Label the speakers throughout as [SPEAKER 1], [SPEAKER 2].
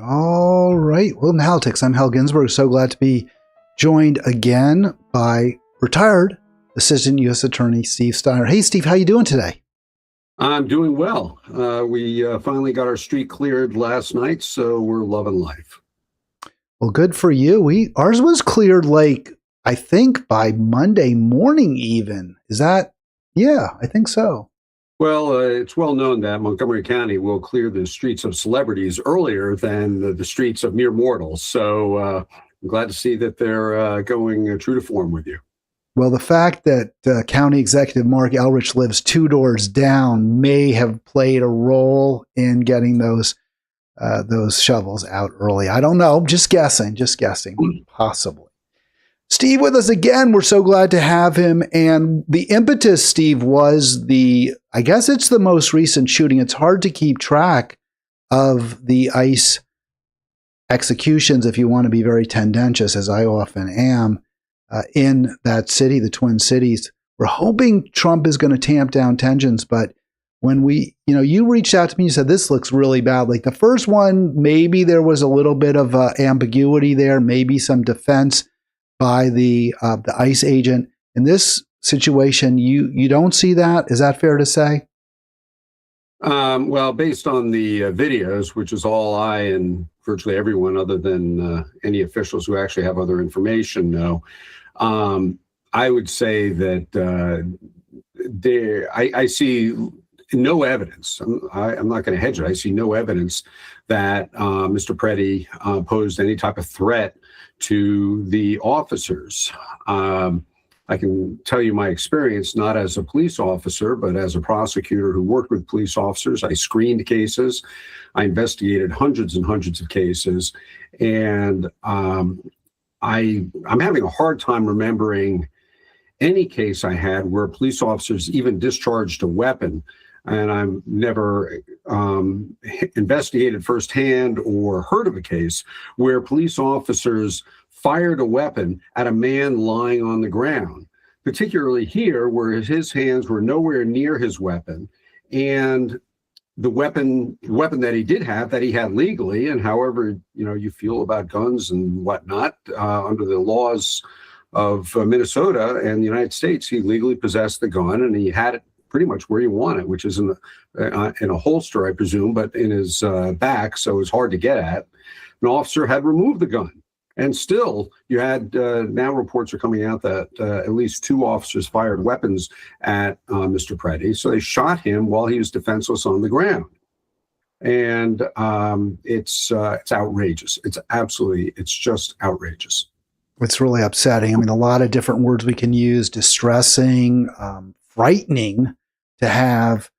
[SPEAKER 1] All right. Well, in Halitics, I'm Hal Ginsberg. So glad to be joined again by retired Assistant U.S. Attorney Steve Snyder. Hey, Steve, how you doing today?
[SPEAKER 2] I'm doing well. We finally got our street cleared last night, so we're loving life.
[SPEAKER 1] Well, good for you. Ours was cleared, I think by Monday morning even. Is that? Yeah, I think so.
[SPEAKER 2] Well, it's well known that Montgomery County will clear the streets of celebrities earlier than the streets of mere mortals. So I'm glad to see that they're going true to form with you.
[SPEAKER 1] Well, the fact that County Executive Mark Elrich lives 2 doors down may have played a role in getting those shovels out early. I don't know. Just guessing, possibly. Steve with us again. We're so glad to have him. And the impetus, Steve, was I guess it's the most recent shooting. It's hard to keep track of the ICE executions if you want to be very tendentious, as I often am, in that city, the Twin Cities. We're hoping Trump is going to tamp down tensions, but when you reached out to me, you said, this looks really bad. Like the first one, maybe there was a little bit of ambiguity there, maybe some defense by the ICE agent. In this situation, you don't see that. Is that fair to say?
[SPEAKER 2] Well, based on the videos, which is all I and virtually everyone other than any officials who actually have other information know, I would say that I see no evidence. I'm not going to hedge it. I see no evidence that Mr. Preddy posed any type of threat to the officers. I can tell you my experience, not as a police officer, but as a prosecutor who worked with police officers. I screened cases. I investigated hundreds and hundreds of cases. And I'm having a hard time remembering any case I had where police officers even discharged a weapon. And I've never investigated firsthand or heard of a case where police officers fired a weapon at a man lying on the ground, particularly here where his hands were nowhere near his weapon. And the weapon that he did have, that he had legally, and however you feel about guns and whatnot, under the laws of Minnesota and the United States, he legally possessed the gun and he had it pretty much where you want it, which is in a holster, I presume, but in his back, so it's hard to get at. An officer had removed the gun. And still, you had, now reports are coming out that at least 2 officers fired weapons at Mr. Preddy. So they shot him while he was defenseless on the ground. And it's outrageous. It's just outrageous.
[SPEAKER 1] It's really upsetting. I mean, a lot of different words we can use: distressing, frightening, to have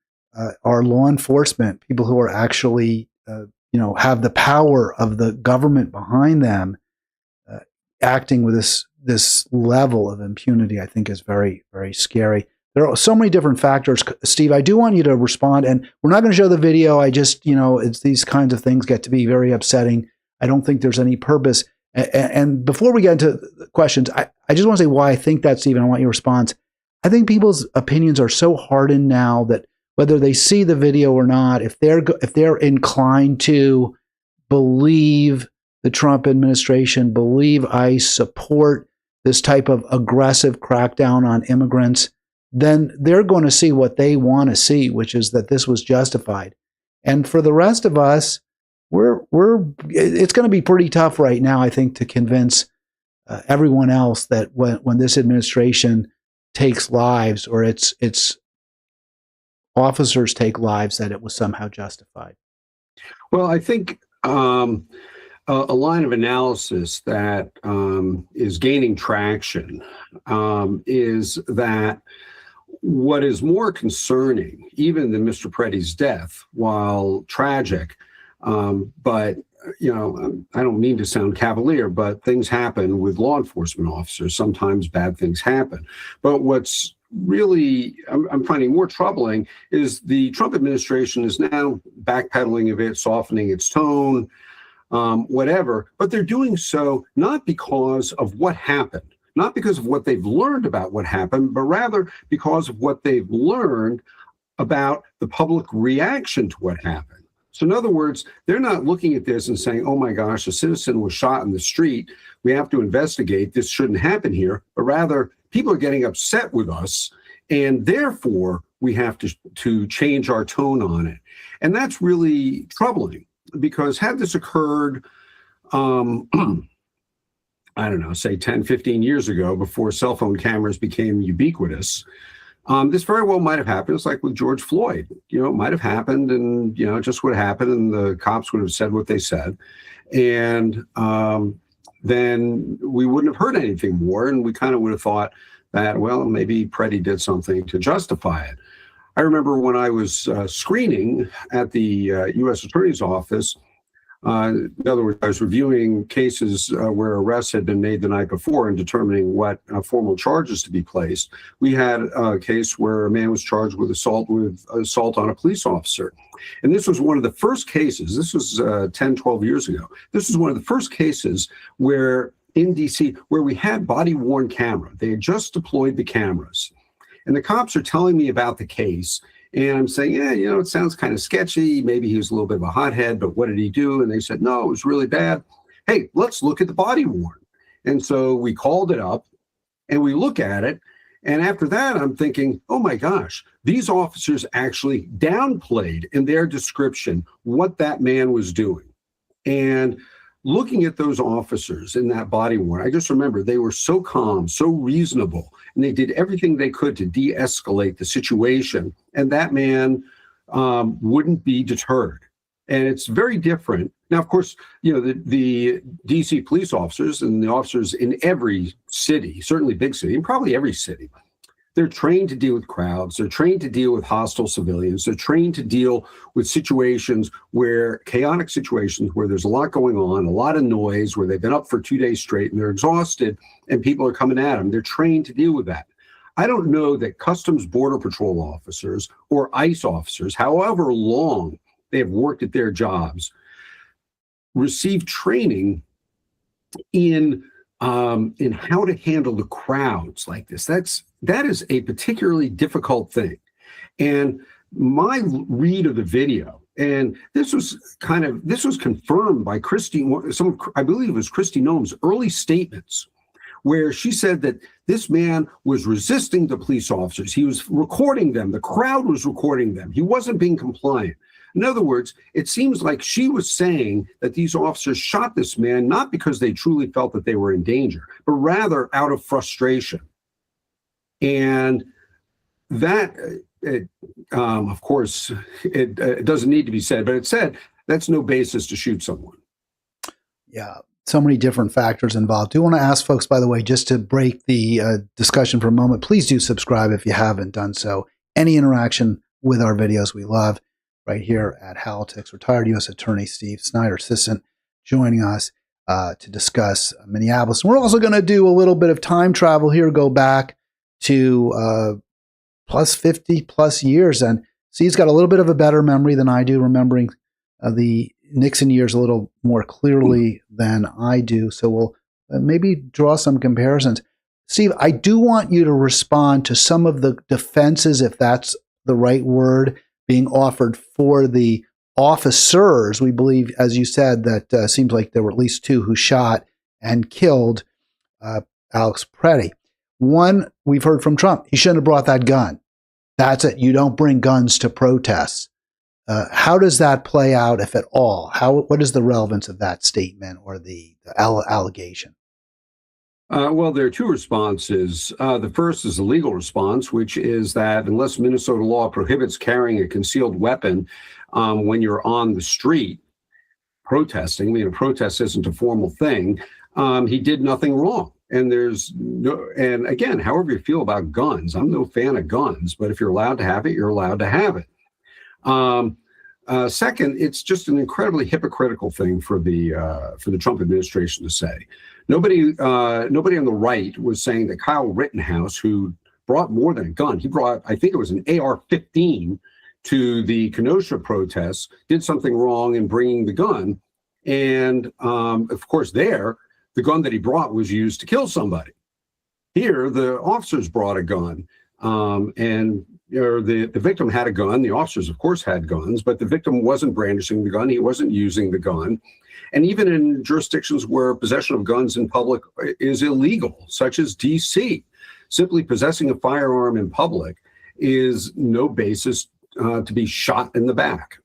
[SPEAKER 1] our law enforcement, people who are actually, have the power of the government behind them, acting with this level of impunity. I think is very, very scary. There are so many different factors. Steve, I do want you to respond, and we're not going to show the video. I just, it's these kinds of things get to be very upsetting. I don't think there's any purpose. And before we get into questions, I just want to say why I think that, Steve, and I want your response. I think people's opinions are so hardened now that whether they see the video or not, if they're inclined to believe the Trump administration, believe ICE, support this type of aggressive crackdown on immigrants, then they're going to see what they want to see, which is that this was justified. And for the rest of us, it's going to be pretty tough right now, I think, to convince everyone else that when this administration takes lives, or its officers take lives, that it was somehow justified.
[SPEAKER 2] Well, I think a line of analysis that is gaining traction is that what is more concerning, even than Mr. Preddy's death, while tragic, but I don't mean to sound cavalier, but things happen with law enforcement officers. Sometimes bad things happen. But what's really I'm finding more troubling is the Trump administration is now backpedaling a bit, softening its tone, whatever. But they're doing so not because of what happened, not because of what they've learned about what happened, but rather because of what they've learned about the public reaction to what happened. So in other words, they're not looking at this and saying, oh my gosh, a citizen was shot in the street. We have to investigate. This shouldn't happen here. But rather, people are getting upset with us, and therefore we have to change our tone on it. And that's really troubling, because had this occurred, I don't know, say 10, 15 years ago, before cell phone cameras became ubiquitous, this very well might have happened. It's like with George Floyd. It might have happened, and, it just would have happened, and the cops would have said what they said. And then we wouldn't have heard anything more, and we kind of would have thought that, well, maybe Preddy did something to justify it. I remember when I was screening at the U.S. Attorney's Office. In other words, I was reviewing cases where arrests had been made the night before and determining what formal charges to be placed. We had a case where a man was charged with assault on a police officer. And this was one of the first cases, this was 10, 12 years ago. This was one of the first cases where in DC, where we had body-worn camera. They had just deployed the cameras. And the cops are telling me about the case. And I'm saying, yeah, it sounds kind of sketchy. Maybe he was a little bit of a hothead, but what did he do? And they said, no, it was really bad. Hey, let's look at the body worn. And so we called it up and we look at it. And after that, I'm thinking, oh my gosh, these officers actually downplayed in their description what that man was doing. And looking at those officers in that body worn, I just remember they were so calm, so reasonable, and they did everything they could to de-escalate the situation. And that man wouldn't be deterred. And it's very different. Now, of course, the DC police officers and the officers in every city, certainly big city, and probably every city, they're trained to deal with crowds. They're trained to deal with hostile civilians. They're trained to deal with chaotic situations where there's a lot going on, a lot of noise, where they've been up for 2 days straight and they're exhausted and people are coming at them. They're trained to deal with that. I don't know that Customs Border Patrol officers or ICE officers, however long they have worked at their jobs, receive training in how to handle the crowds like this. That is a particularly difficult thing. And my read of the video, and this was confirmed by I believe it was Kristi Noem's early statements, where she said that this man was resisting the police officers. He was recording them. The crowd was recording them. He wasn't being compliant. In other words, it seems like she was saying that these officers shot this man not because they truly felt that they were in danger, but rather out of frustration. And that, of course, it doesn't need to be said, but it said that's no basis to shoot someone.
[SPEAKER 1] Yeah, so many different factors involved. I do want to ask folks, by the way, just to break the discussion for a moment, please do subscribe if you haven't done so. Any interaction with our videos we love. Right here at Halitics, retired U.S. Attorney Steve Snyder, assistant, joining us to discuss Minneapolis. And we're also going to do a little bit of time travel here, go back to plus 50 plus years. And Steve's got a little bit of a better memory than I do, remembering the Nixon years a little more clearly than I do. So we'll maybe draw some comparisons. Steve, I do want you to respond to some of the defenses, if that's the right word, being offered for the officers. We believe, as you said, that seems like there were at least 2 who shot and killed Alex Preddy. One, we've heard from Trump. He shouldn't have brought that gun. That's it. You don't bring guns to protests. How does that play out, if at all? What is the relevance of that statement or the allegation?
[SPEAKER 2] Well, there are 2 responses. The first is the legal response, which is that unless Minnesota law prohibits carrying a concealed weapon when you're on the street protesting, a protest isn't a formal thing, he did nothing wrong. And and again, however you feel about guns, I'm no fan of guns, but if you're allowed to have it, you're allowed to have it. Second, it's just an incredibly hypocritical thing for the Trump administration to say. Nobody on the right was saying that Kyle Rittenhouse, who brought more than a gun, he brought, I think it was an AR-15 to the Kenosha protests, did something wrong in bringing the gun. And of course, the gun that he brought was used to kill somebody. Here, the officers brought a gun, and the victim had a gun. The officers, of course, had guns, but the victim wasn't brandishing the gun. He wasn't using the gun. And even in jurisdictions where possession of guns in public is illegal, such as D.C., simply possessing a firearm in public is no basis to be shot in the back.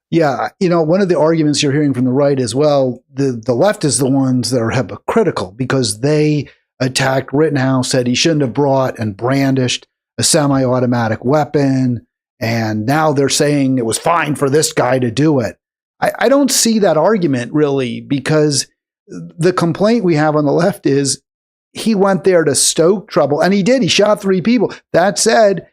[SPEAKER 1] Yeah, one of the arguments you're hearing from the right as well, the left is the ones that are hypocritical because they attacked Rittenhouse, said he shouldn't have brought and brandished a semi-automatic weapon, and now they're saying it was fine for this guy to do it. I don't see that argument really, because the complaint we have on the left is he went there to stoke trouble, and he did. He shot 3 people. That said,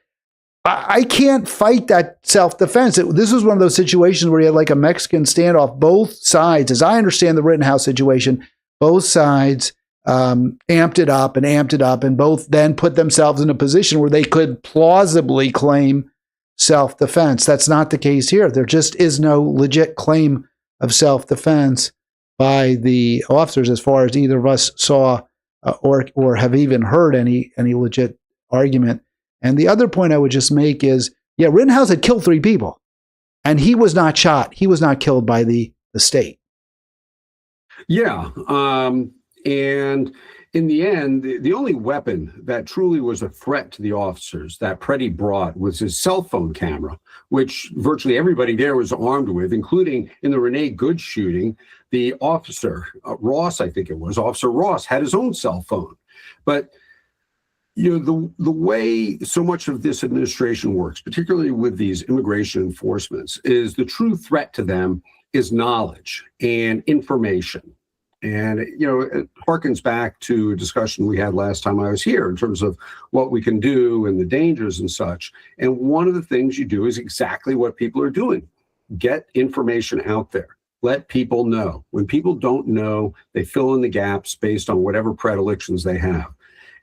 [SPEAKER 1] I can't fight that self-defense. This was one of those situations where you had like a Mexican standoff. Both sides, as I understand the Rittenhouse situation, both sides amped it up, and both then put themselves in a position where they could plausibly claim self-defense. That's not the case here. There just is no legit claim of self-defense by the officers as far as either of us saw or have even heard any legit argument. And the other point I would just make is, yeah, Rittenhouse had killed 3 people, and he was not shot. He was not killed by the state.
[SPEAKER 2] Yeah. And in the end, the only weapon that truly was a threat to the officers that Preddy brought was his cell phone camera, which virtually everybody there was armed with, including in the Renee Good shooting. The officer, Ross, I think it was, Officer Ross, had his own cell phone. But the way so much of this administration works, particularly with these immigration enforcements, is the true threat to them is knowledge and information. And, it harkens back to a discussion we had last time I was here in terms of what we can do and the dangers and such. And one of the things you do is exactly what people are doing. Get information out there. Let people know. When people don't know, they fill in the gaps based on whatever predilections they have.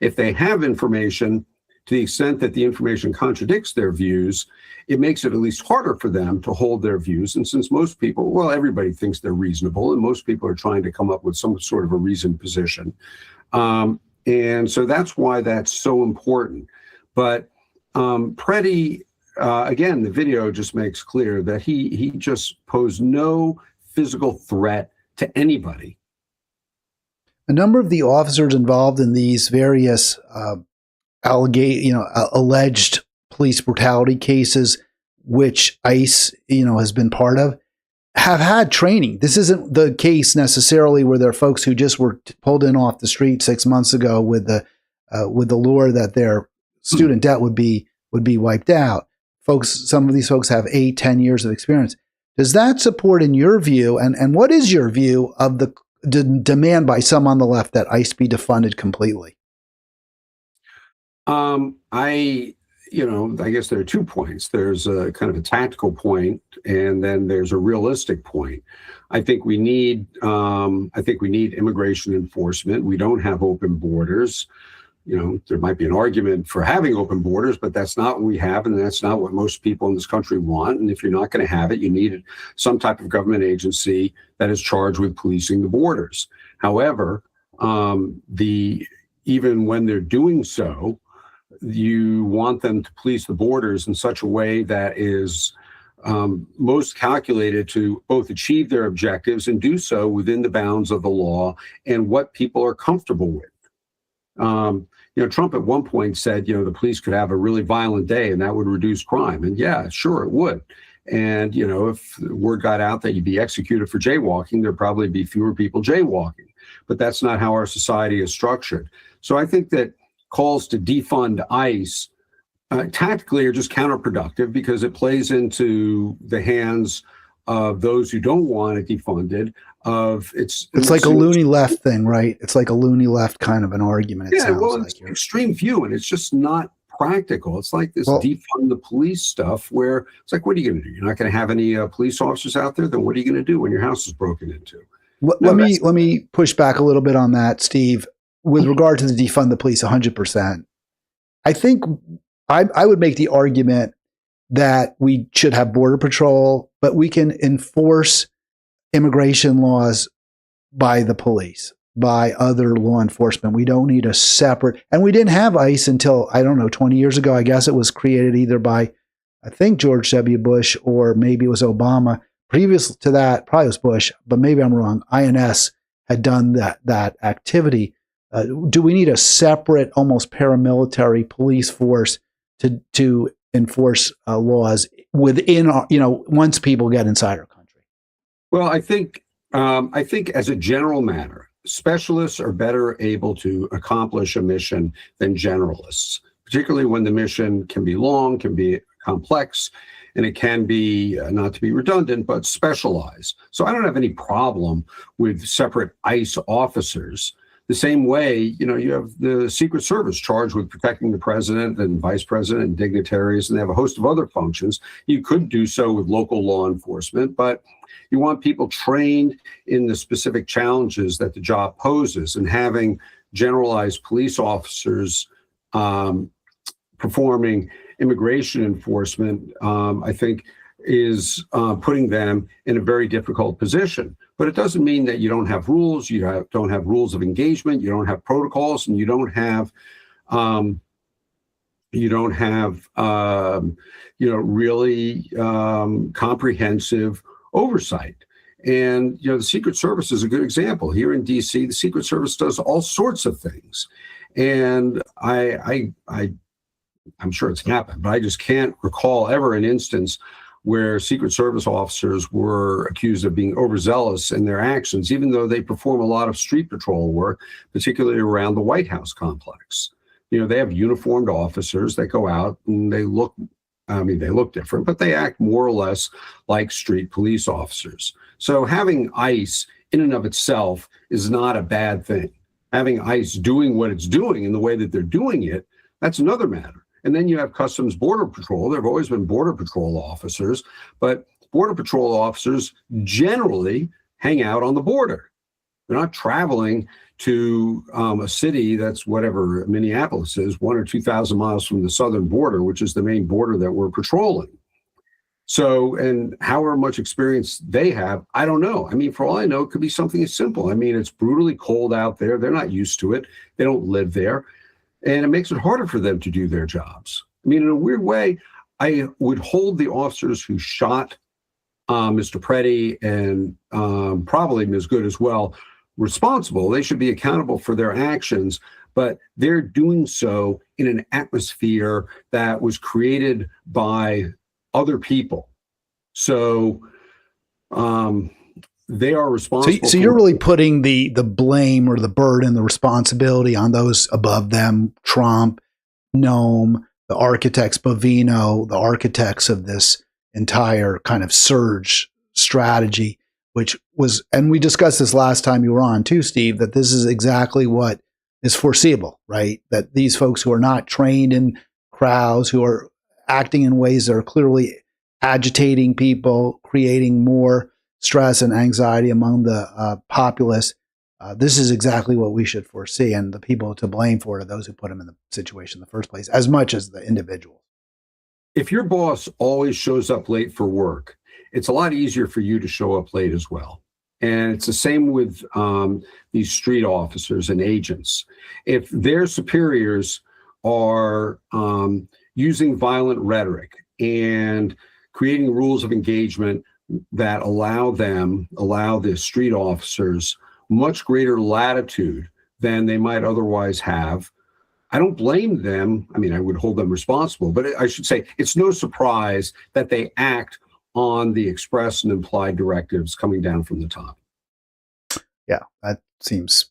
[SPEAKER 2] If they have information, to the extent that the information contradicts their views, it makes it at least harder for them to hold their views. And since most people, well, everybody thinks they're reasonable, and most people are trying to come up with some sort of a reasoned position. And so that's why that's so important. But Preddy, again, the video just makes clear that he just posed no physical threat to anybody.
[SPEAKER 1] A number of the officers involved in these various alleged police brutality cases, which ICE, has been part of, have had training. This isn't the case necessarily where there are folks who just were pulled in off the street 6 months ago with the lure that their student debt would be wiped out. Some of these folks have 8-10 years of experience. Does that support, in your view, and what is your view of the demand by some on the left that ICE be defunded completely?
[SPEAKER 2] I guess there are 2 points. There's a kind of a tactical point, and then there's a realistic point. I think we need immigration enforcement. We don't have open borders. There might be an argument for having open borders, but that's not what we have, and that's not what most people in this country want. And if you're not going to have it, you need some type of government agency that is charged with policing the borders. However, even when they're doing so, you want them to police the borders in such a way that is most calculated to both achieve their objectives and do so within the bounds of the law and what people are comfortable with. Trump at one point said, the police could have a really violent day and that would reduce crime. And yeah, sure, it would. And, if word got out that you'd be executed for jaywalking, there'd probably be fewer people jaywalking. But that's not how our society is structured. So I think that calls to defund ICE tactically are just counterproductive because it plays into the hands of those who don't want it defunded. It's
[SPEAKER 1] like a loony left thing, right? It's like a loony left kind of an argument.
[SPEAKER 2] It's an extreme view, and it's just not practical. It's like this defund the police stuff where it's like, what are you going to do? You're not going to have any police officers out there? Then what are you going to do when your house is broken into?
[SPEAKER 1] Let me push back a little bit on that, Steve. With regard to the defund the police, 100%. I think I would make the argument that we should have border patrol, but we can enforce immigration laws by the police. by other law enforcement. We don't need a separate, and we didn't have ICE until, I don't know, 20 years ago. I guess it was created either by, I think, George W. Bush, or maybe it was Obama. Previous to that, probably it was Bush, but maybe I'm wrong. INS had done that activity. Do we need a separate, almost paramilitary police force to enforce laws within our, once people get inside our country?
[SPEAKER 2] Well, I think as a general matter, specialists are better able to accomplish a mission than generalists, particularly when the mission can be long, can be complex, and it can be, not to be redundant, but specialized. So I don't have any problem with separate ICE officers. The same way, you have the Secret Service charged with protecting the president and vice president and dignitaries, and they have a host of other functions. You could do so with local law enforcement, but you want people trained in the specific challenges that the job poses, and having generalized police officers performing immigration enforcement, I think, is putting them in a very difficult position. But it doesn't mean that you don't have rules, don't have rules of engagement, you don't have protocols, and you don't have really comprehensive oversight. And the Secret Service is a good example. Here in DC, the Secret Service does all sorts of things, and I'm sure it's happened, but I just can't recall ever an instance where Secret Service officers were accused of being overzealous in their actions, even though they perform a lot of street patrol work, particularly around the White House complex. They have uniformed officers that go out, and they look different, but they act more or less like street police officers. So having ICE in and of itself is not a bad thing. Having ICE doing what it's doing in the way that they're doing it, that's another matter. And then you have Customs Border Patrol. There have always been Border Patrol officers, but Border Patrol officers generally hang out on the border. They're not traveling to a city that's whatever Minneapolis is, 1,000 or 2,000 miles from the southern border, which is the main border that we're patrolling. So, and however much experience they have, I don't know. For all I know, it could be something as simple. It's brutally cold out there. They're not used to it. They don't live there. And it makes it harder for them to do their jobs. In a weird way, I would hold the officers who shot Mr. Preddy and probably Ms. Good as well responsible. They should be accountable for their actions, but they're doing so in an atmosphere that was created by other people. So they are responsible.
[SPEAKER 1] So you're really putting the blame or the burden, the responsibility on those above them: Trump, Nome, the architects, Bovino, the architects of this entire kind of surge strategy, which was, and we discussed this last time you were on too, Steve, that this is exactly what is foreseeable, right? That these folks who are not trained in crowds, who are acting in ways that are clearly agitating people, creating more stress and anxiety among the populace. This is exactly what we should foresee. And the people to blame for it are those who put them in the situation in the first place, as much as the individual.
[SPEAKER 2] If your boss always shows up late for work, it's a lot easier for you to show up late as well. And it's the same with these street officers and agents. If their superiors are using violent rhetoric and creating rules of engagement that allow the street officers much greater latitude than they might otherwise have, I don't blame them. I would hold them responsible, but I should say it's no surprise that they act on the express and implied directives coming down from the top.
[SPEAKER 1] Yeah, that seems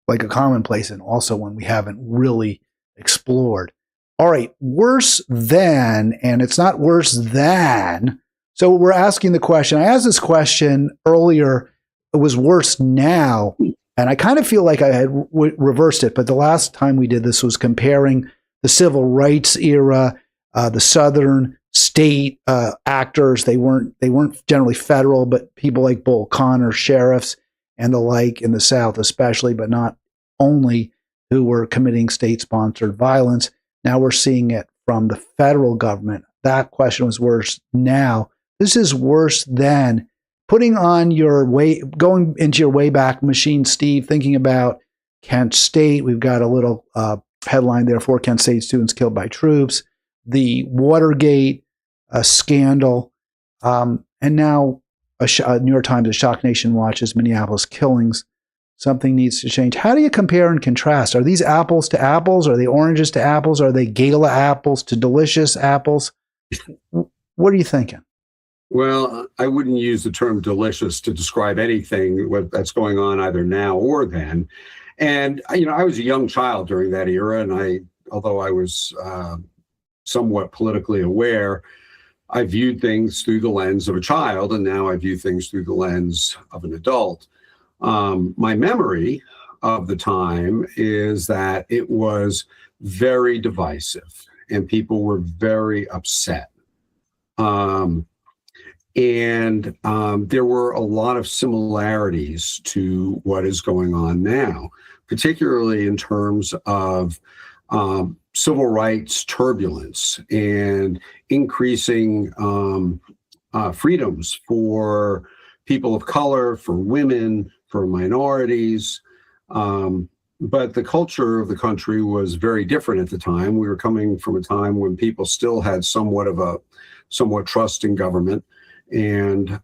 [SPEAKER 1] like a commonplace, and also one we haven't really explored. All right, worse than, and it's not worse than. So we're asking the question. I asked this question earlier. It was worse now. And I kind of feel like I had reversed it. But the last time we did this was comparing the civil rights era, the Southern state actors. They weren't generally federal, but people like Bull Connor, sheriffs and the like in the South especially, but not only, who were committing state-sponsored violence. Now we're seeing it from the federal government. That question was worse now. This is worse than, putting on going into your Wayback Machine, Steve, thinking about Kent State. We've got a little headline there: 4 Kent State students killed by troops. The Watergate scandal, and now New York Times, a shock nation watches Minneapolis killings. Something needs to change. How do you compare and contrast? Are these apples to apples? Are they oranges to apples? Are they gala apples to delicious apples? What are you thinking?
[SPEAKER 2] Well, I wouldn't use the term delicious to describe anything that's going on either now or then. And, I was a young child during that era, and although I was somewhat politically aware, I viewed things through the lens of a child, and now I view things through the lens of an adult. My memory of the time is that it was very divisive and people were very upset. And there were a lot of similarities to what is going on now, particularly in terms of civil rights turbulence and increasing freedoms for people of color, for women, for minorities. But the culture of the country was very different at the time. We were coming from a time when people still had somewhat trust in government and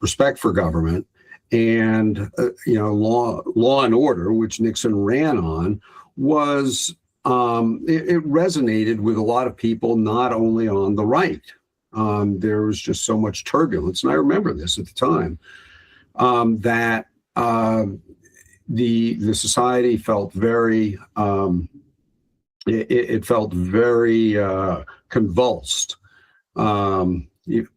[SPEAKER 2] respect for government, and law and order, which Nixon ran on, was it resonated with a lot of people, not only on the right. There was just so much turbulence, and I remember this at the time, that the society felt very it felt very convulsed.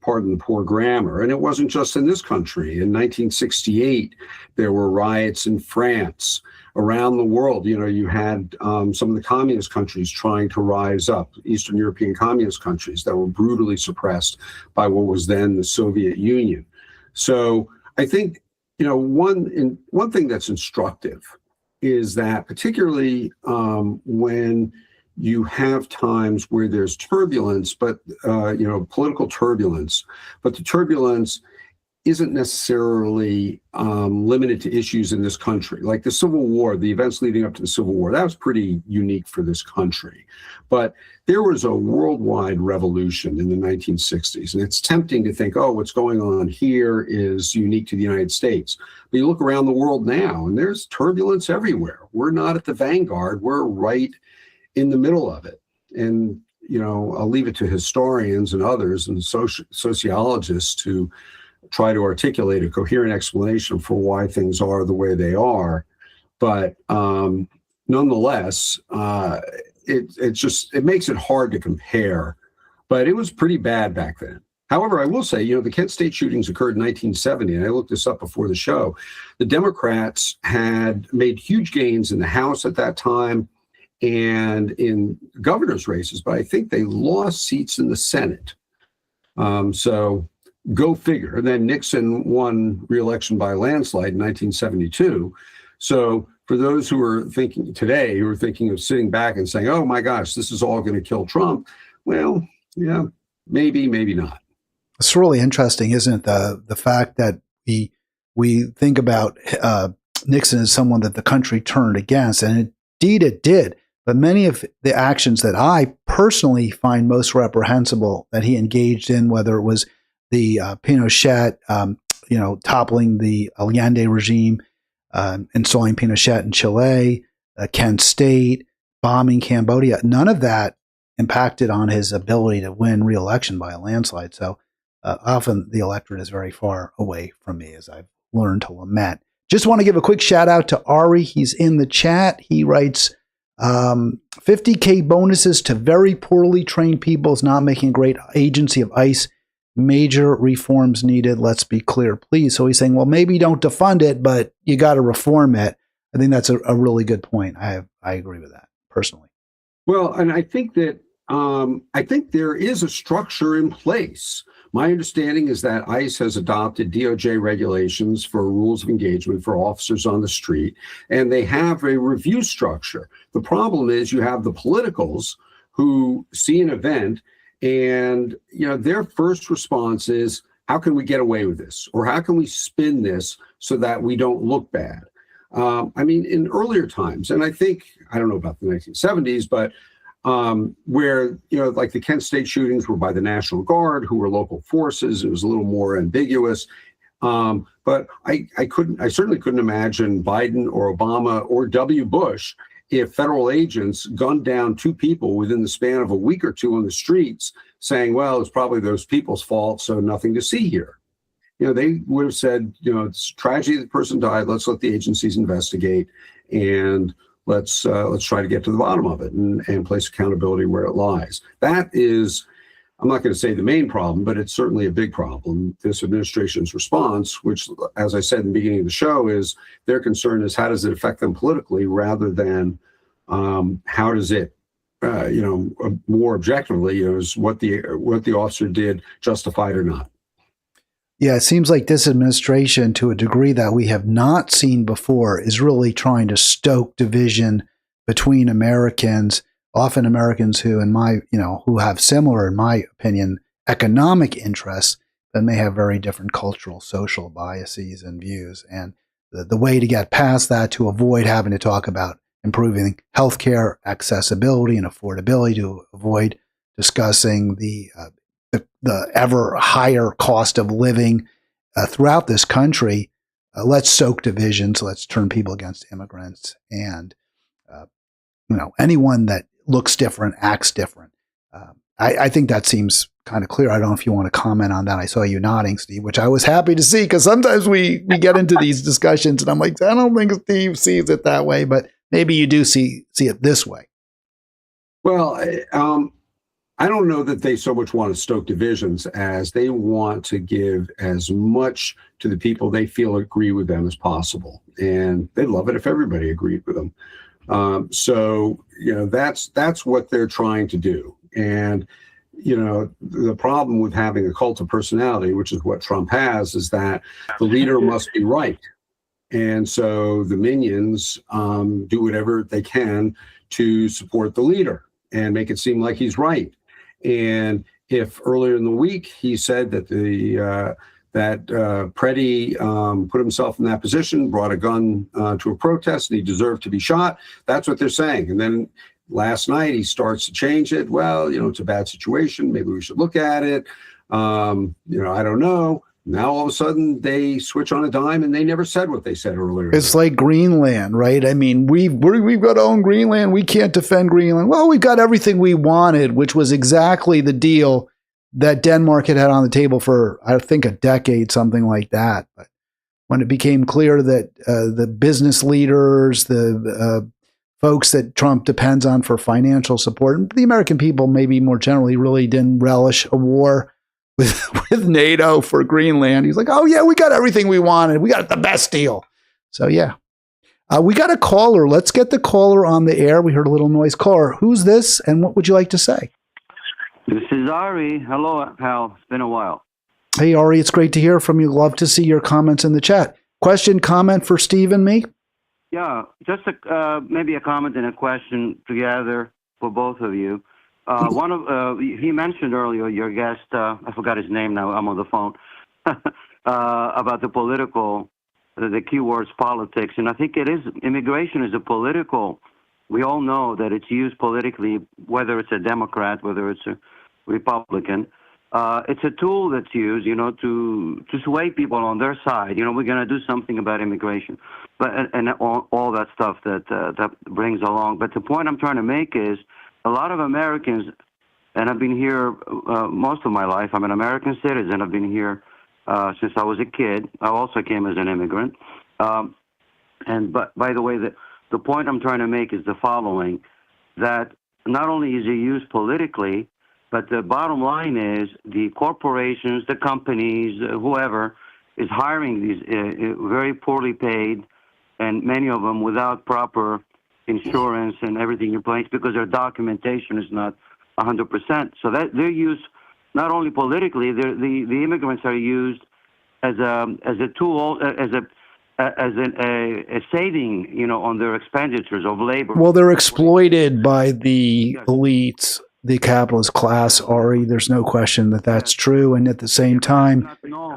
[SPEAKER 2] Pardon the poor grammar. And it wasn't just in this country. In 1968, there were riots in France. Around the world, you had some of the communist countries trying to rise up, Eastern European communist countries that were brutally suppressed by what was then the Soviet Union. So I think, one thing that's instructive is that, particularly when you have times where there's turbulence, but political turbulence, but the turbulence isn't necessarily limited to issues in this country. Like the Civil War, the events leading up to the Civil War, that was pretty unique for this country. But there was a worldwide revolution in the 1960s, and it's tempting to think, what's going on here is unique to the United States. But you look around the world now, and there's turbulence everywhere. We're not at the vanguard. We're right in the middle of it. And, I'll leave it to historians and others and sociologists to try to articulate a coherent explanation for why things are the way they are. But nonetheless, it makes it hard to compare. But it was pretty bad back then. However, I will say, the Kent State shootings occurred in 1970, and I looked this up before the show. The Democrats had made huge gains in the House at that time and in governor's races, but I think they lost seats in the Senate. So go figure. And then Nixon won re-election by a landslide in 1972. So for those who are thinking of sitting back and saying, oh my gosh, this is all going to kill Trump. Well, yeah, maybe not.
[SPEAKER 1] It's really interesting, isn't it? The fact that we think about Nixon as someone that the country turned against, and indeed it did. But many of the actions that I personally find most reprehensible that he engaged in, whether it was the Pinochet, toppling the Allende regime, installing Pinochet in Chile, Kent State, bombing Cambodia, none of that impacted on his ability to win re-election by a landslide. So often the electorate is very far away from me, as I've learned to lament. Just want to give a quick shout out to Ari. He's in the chat. He writes, 50K bonuses to very poorly trained people is not making a great agency of ICE. Major reforms needed. Let's be clear, please. So he's saying, well, maybe don't defund it, but you got to reform it. I think that's a really good point. I agree with that personally.
[SPEAKER 2] Well, and I think that there is a structure in place. My understanding is that ICE has adopted DOJ regulations for rules of engagement for officers on the street, and they have a review structure. The problem is you have the politicals who see an event and, their first response is, how can we get away with this? Or how can we spin this so that we don't look bad? I mean, in earlier times, and I think, I don't know about the 1970s, but where, like the Kent State shootings were by the National Guard, who were local forces, it was a little more ambiguous. But I certainly couldn't imagine Biden or Obama or W. Bush if federal agents gunned down two people within the span of a week or two on the streets, saying, well, it's probably those people's fault, so nothing to see here. They would have said, it's a tragedy the person died. Let's let the agencies investigate, and let's try to get to the bottom of it and place accountability where it lies. That is, I'm not going to say the main problem, but it's certainly a big problem. This administration's response, which, as I said in the beginning of the show, is their concern is how does it affect them politically rather than how does it, more objectively, is what the officer did justified or not.
[SPEAKER 1] Yeah, it seems like this administration, to a degree that we have not seen before, is really trying to stoke division between Americans, often Americans who, who have similar, in my opinion, economic interests, but may have very different cultural, social biases and views. And the way to get past that, to avoid having to talk about improving healthcare accessibility and affordability, to avoid discussing the ever higher cost of living throughout this country. Let's soak divisions. Let's turn people against immigrants and, anyone that looks different, acts different. I think that seems kind of clear. I don't know if you want to comment on that. I saw you nodding, Steve, which I was happy to see, because sometimes we get into these discussions and I'm like, I don't think Steve sees it that way, but maybe you do see it this way.
[SPEAKER 2] Well, I don't know that they so much want to stoke divisions as they want to give as much to the people they feel agree with them as possible. And they'd love it if everybody agreed with them. So that's what they're trying to do. And, the problem with having a cult of personality, which is what Trump has, is that the leader must be right. And so the minions do whatever they can to support the leader and make it seem like he's right. And if earlier in the week he said that Preddy put himself in that position, brought a gun to a protest, and he deserved to be shot, that's what they're saying. And then last night he starts to change it. Well, it's a bad situation. Maybe we should look at it. I don't know. Now all of a sudden they switch on a dime and they never said what they said earlier.
[SPEAKER 1] It's like Greenland, right? I mean, we've got to own Greenland. We can't defend Greenland. Well, we got everything we wanted, which was exactly the deal that Denmark had on the table for, I think, a decade, something like that. But when it became clear that the business leaders, the folks that Trump depends on for financial support, and the American people maybe more generally really didn't relish a war with NATO for Greenland. He's like, oh yeah, we got everything we wanted. We got the best deal. So yeah, we got a caller. Let's get the caller on the air. We heard a little noise. Caller, who's this and what would you like to say?
[SPEAKER 3] This is Ari. Hello, Hal. It's been a while.
[SPEAKER 1] Hey, Ari, it's great to hear from you. Love to see your comments in the chat. Question, comment for Steve and me?
[SPEAKER 3] Yeah, just maybe a comment and a question together for both of you. He mentioned earlier, your guest, I forgot his name now, I'm on the phone, about the keywords politics. And I think immigration is a political, we all know that it's used politically, whether it's a Democrat, whether it's a Republican. It's a tool that's used, to sway people on their side. We're going to do something about immigration, and all that stuff that brings along. But the point I'm trying to make is, a lot of Americans, and I've been here most of my life. I'm an American citizen. I've been here since I was a kid. I also came as an immigrant. But by the way, the point I'm trying to make is the following: that not only is it used politically, but the bottom line is the corporations, the companies, whoever is hiring these very poorly paid, and many of them without proper insurance and everything in place because their documentation is not 100%. So that they're used not only politically, the immigrants are used as a tool, as a saving, on their expenditures of labor.
[SPEAKER 1] Well, they're exploited by the elites the capitalist class, Ari. There's no question that that's true. And at the same time,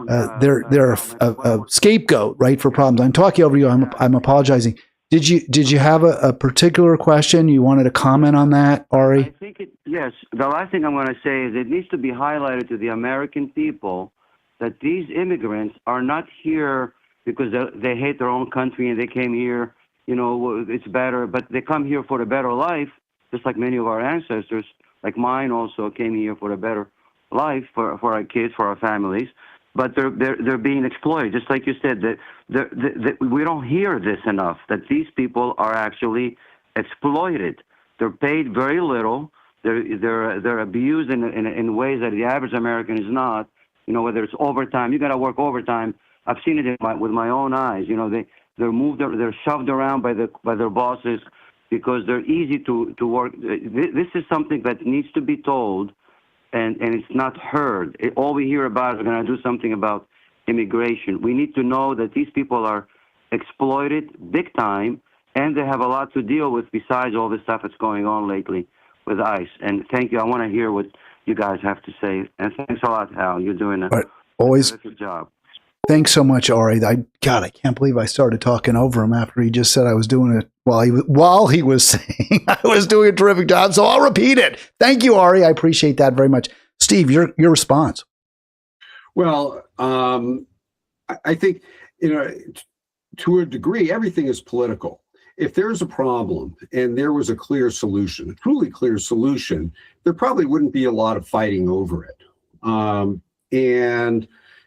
[SPEAKER 1] they're a scapegoat, right, for problems. I'm talking over you. I'm apologizing. Did you have a particular question you wanted to comment on that, Ari?
[SPEAKER 3] I think yes. The last thing I'm going to say is it needs to be highlighted to the American people that these immigrants are not here because they hate their own country and they came here, it's better, but they come here for a better life, just like many of our ancestors, like mine also came here for a better life for our kids, for our families. But they're being exploited, just like you said. That we don't hear this enough. That these people are actually exploited. They're paid very little. They're abused in ways that the average American is not. Whether it's overtime, you got to work overtime. I've seen it with my own eyes. They're moved, they're shoved around by their bosses because they're easy to work. This is something that needs to be told. And it's not heard. All we hear about is we're going to do something about immigration. We need to know that these people are exploited big time, and they have a lot to deal with besides all this stuff that's going on lately with ICE. And thank you. I want to hear what you guys have to say. And thanks a lot, Hal. You're doing a terrific job.
[SPEAKER 1] Thanks so much, Ari. I can't believe I started talking over him after he just said I was doing it while he was saying I was doing a terrific job. So I'll repeat it. Thank you, Ari. I appreciate that very much. Steve, your response.
[SPEAKER 2] Well, I think, to a degree, everything is political. If there's a problem and there was a clear solution, a truly clear solution, there probably wouldn't be a lot of fighting over it.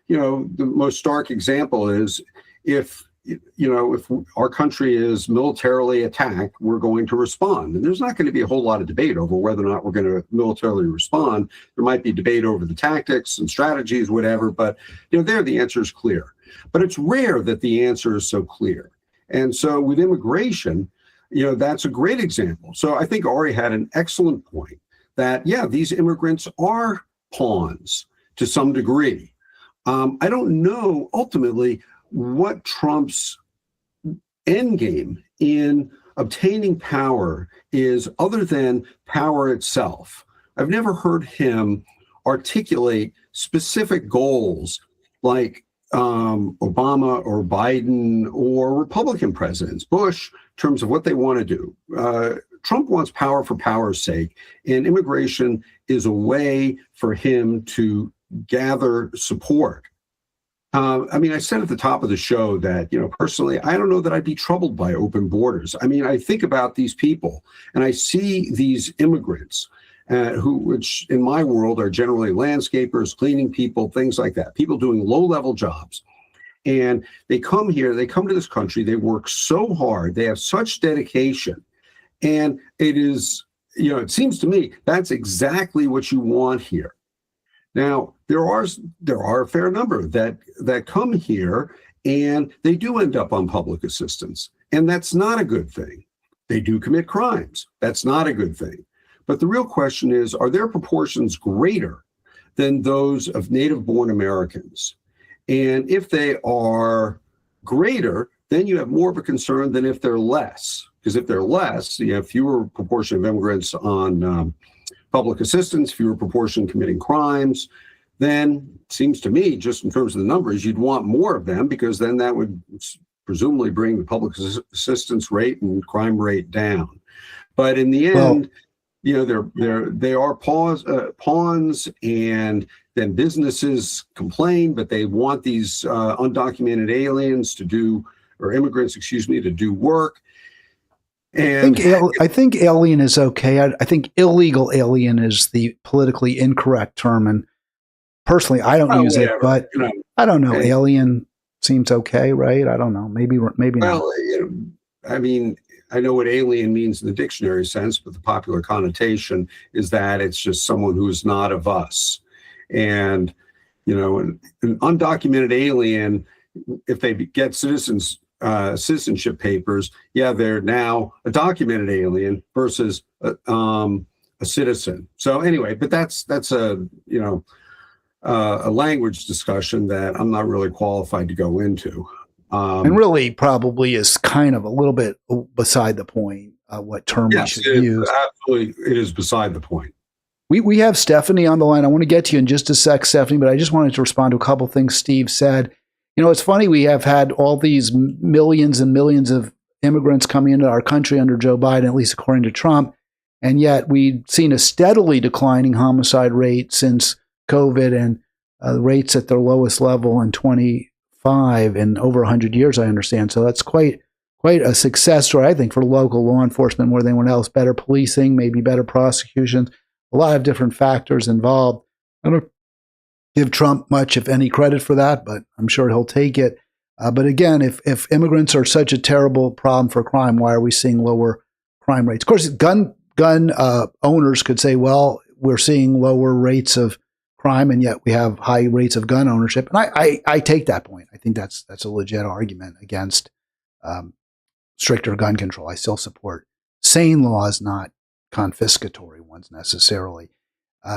[SPEAKER 2] The most stark example is if our country is militarily attacked, we're going to respond. And there's not going to be a whole lot of debate over whether or not we're going to militarily respond. There might be debate over the tactics and strategies, whatever, but there the answer is clear. But it's rare that the answer is so clear. And so with immigration, that's a great example. So I think Ari had an excellent point that, these immigrants are pawns to some degree. I don't know ultimately what Trump's end game in obtaining power is other than power itself. I've never heard him articulate specific goals like Obama or Biden or Republican presidents, Bush, in terms of what they want to do. Trump wants power for power's sake, and immigration is a way for him to gather support. I said at the top of the show that, personally, I don't know that I'd be troubled by open borders. I think about these people and I see these immigrants which in my world are generally landscapers, cleaning people, things like that, people doing low-level jobs. And they come here, they come to this country, they work so hard, they have such dedication. And it is, it seems to me that's exactly what you want here. Now, there are a fair number that come here and they do end up on public assistance. And that's not a good thing. They do commit crimes. That's not a good thing. But the real question is, are their proportions greater than those of native-born Americans? And if they are greater, then you have more of a concern than if they're less. Because if they're less, you have fewer proportion of immigrants on public assistance, fewer proportion committing crimes, then it seems to me, just in terms of the numbers, you'd want more of them because then that would presumably bring the public assistance rate and crime rate down. But in the end, they are pawns, and then businesses complain, but they want these undocumented aliens to do, or immigrants, to do work. And
[SPEAKER 1] I think alien is okay. I think illegal alien is the politically incorrect term, and personally, I don't use it. But I don't know. Alien seems okay, right? I don't know. Maybe not.
[SPEAKER 2] Well, I know what alien means in the dictionary sense, but the popular connotation is that it's just someone who is not of us. And an undocumented alien, if they get citizenship papers, they're now a documented alien versus a citizen. So anyway, but that's a language discussion that I'm not really qualified to go into.
[SPEAKER 1] And really probably is kind of a little bit beside the point what term we should use.
[SPEAKER 2] Absolutely, it is beside the point.
[SPEAKER 1] We have Stephanie on the line. I want to get to you in just a sec, Stephanie, but I just wanted to respond to a couple things Steve said. You know, it's funny, we have had all these millions and millions of immigrants coming into our country under Joe Biden, at least according to Trump, and yet we've seen a steadily declining homicide rate since COVID, and rates at their lowest level in 25 in over 100 years, I understand. So that's quite a success story, I think, for local law enforcement more than anyone else. Better policing, maybe better prosecutions, a lot of different factors involved. I don't give Trump much, if any, credit for that, but I'm sure he'll take it. But again, if immigrants are such a terrible problem for crime, why are we seeing lower crime rates? Of course, gun owners could say, well, we're seeing lower rates of crime, and yet we have high rates of gun ownership. And I take that point. I think that's a legit argument against stricter gun control. I still support sane laws, not confiscatory ones necessarily.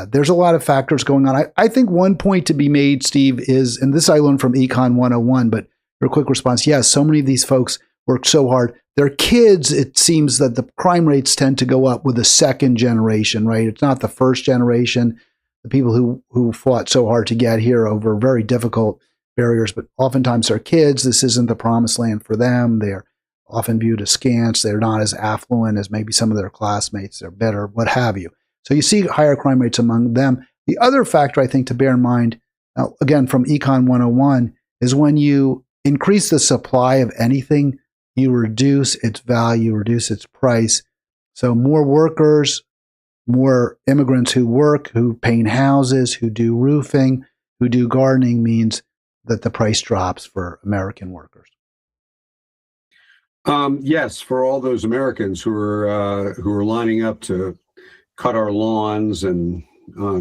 [SPEAKER 1] There's a lot of factors going on. I think one point to be made, Steve, is, and this I learned from Econ 101, but your quick response, yes, so many of these folks work so hard. Their kids, it seems that the crime rates tend to go up with the second generation, right? It's not the first generation, the people who fought so hard to get here over very difficult barriers, but oftentimes their kids, this isn't the promised land for them. They're often viewed askance. They're not as affluent as maybe some of their classmates. They're better, what have you. So you see higher crime rates among them. The other factor I think to bear in mind, now, again, from Econ 101, is when you increase the supply of anything, you reduce its value, reduce its price. So more workers, more immigrants who work, who paint houses, who do roofing, who do gardening, means that the price drops for American workers.
[SPEAKER 2] Yes, for all those Americans who are lining up to cut our lawns and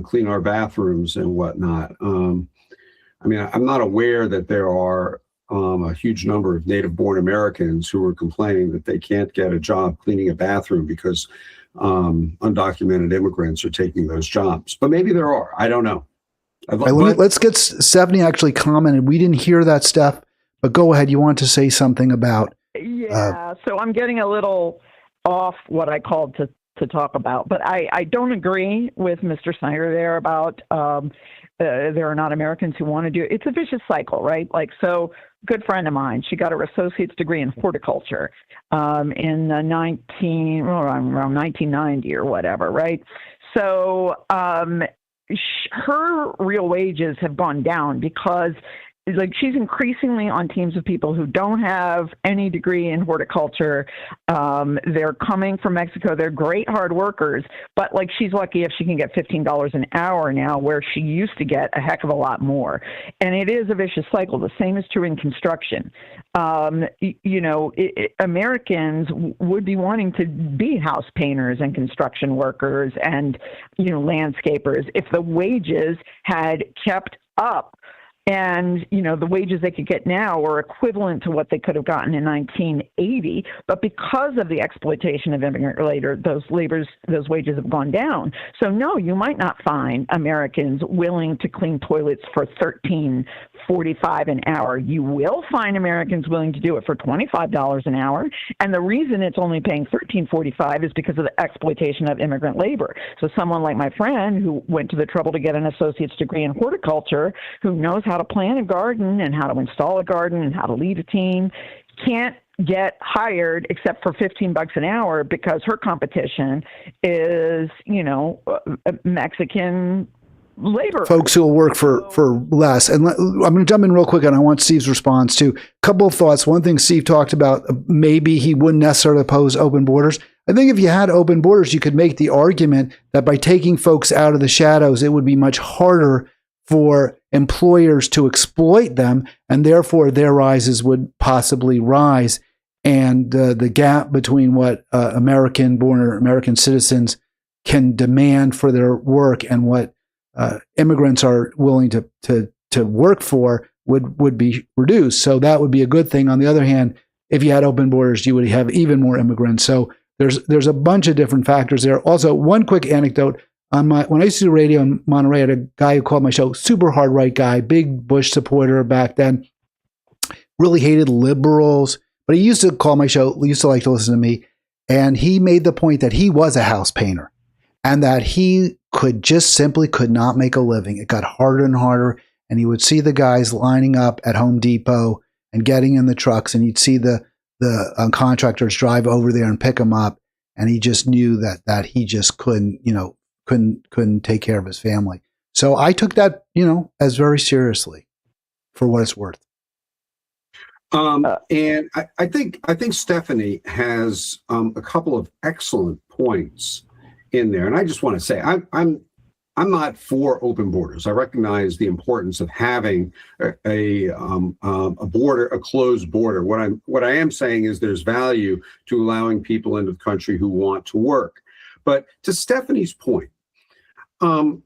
[SPEAKER 2] clean our bathrooms and whatnot. I mean, I'm not aware that there are a huge number of native-born Americans who are complaining that they can't get a job cleaning a bathroom because undocumented immigrants are taking those jobs. But maybe there are. I don't know.
[SPEAKER 1] Let's get Stephanie actually commented. We didn't hear that stuff, but go ahead. You want to say something about?
[SPEAKER 4] Yeah. So I'm getting a little off what I called to talk about, but I don't agree with Mr. Snyder there about there are not Americans who want to do it. It's a vicious cycle, right? Like, so good friend of mine, she got her associate's degree in horticulture in around 1990 or whatever, right? So her real wages have gone down because like she's increasingly on teams of people who don't have any degree in horticulture. They're coming from Mexico. They're great hard workers, but like she's lucky if she can get $15 an hour now, where she used to get a heck of a lot more. And it is a vicious cycle. The same is true in construction. Americans would be wanting to be house painters and construction workers and, landscapers if the wages had kept up. And, the wages they could get now are equivalent to what they could have gotten in 1980. But because of the exploitation of immigrant labor, those wages have gone down. So, no, you might not find Americans willing to clean toilets for $13.45 an hour. You will find Americans willing to do it for $25 an hour. And the reason it's only paying $13.45 is because of the exploitation of immigrant labor. So someone like my friend who went to the trouble to get an associate's degree in horticulture, who knows how to plant a garden and how to install a garden and how to lead a team, can't get hired except for $15 an hour because her competition is, Mexican labor.
[SPEAKER 1] Folks who will work for less. And I'm going to jump in real quick, and I want Steve's response too. A couple of thoughts. One thing Steve talked about, maybe he wouldn't necessarily oppose open borders. I think if you had open borders, you could make the argument that by taking folks out of the shadows, it would be much harder for employers to exploit them, and therefore their rises would possibly rise. And the gap between what American-born or American citizens can demand for their work and what immigrants are willing to work for would be reduced. So that would be a good thing. On the other hand, if you had open borders, you would have even more immigrants. So there's a bunch of different factors there. Also, one quick anecdote. When I used to do radio in Monterey, I had a guy who called my show, super hard right guy, big Bush supporter back then, really hated liberals, but he used to call my show, used to like to listen to me, and he made the point that he was a house painter and that he could not make a living. It got harder and harder. And he would see the guys lining up at Home Depot and getting in the trucks, and you'd see the contractors drive over there and pick him up. And he just knew that he just couldn't take care of his family. So I took that, as very seriously, for what it's worth.
[SPEAKER 2] And I think Stephanie has a couple of excellent points in there. And I just want to say, I'm not for open borders. I recognize the importance of having a border, a closed border. What I am saying is there's value to allowing people into the country who want to work. But to Stephanie's point, to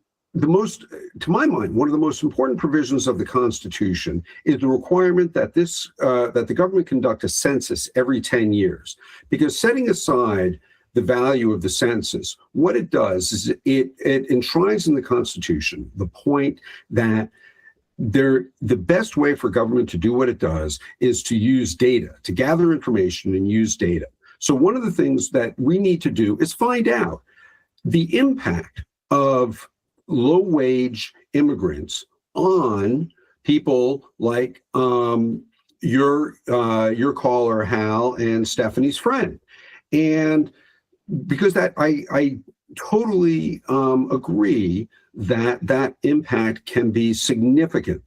[SPEAKER 2] my mind, one of the most important provisions of the Constitution is the requirement that that the government conduct a census every 10 years. Because setting aside the value of the census, what it does is it enshrines in the Constitution the point that the best way for government to do what it does is to use data, to gather information and use data. So one of the things that we need to do is find out the impact of low-wage immigrants on people like your caller, Hal, and Stephanie's friend. And because that I totally agree that impact can be significant.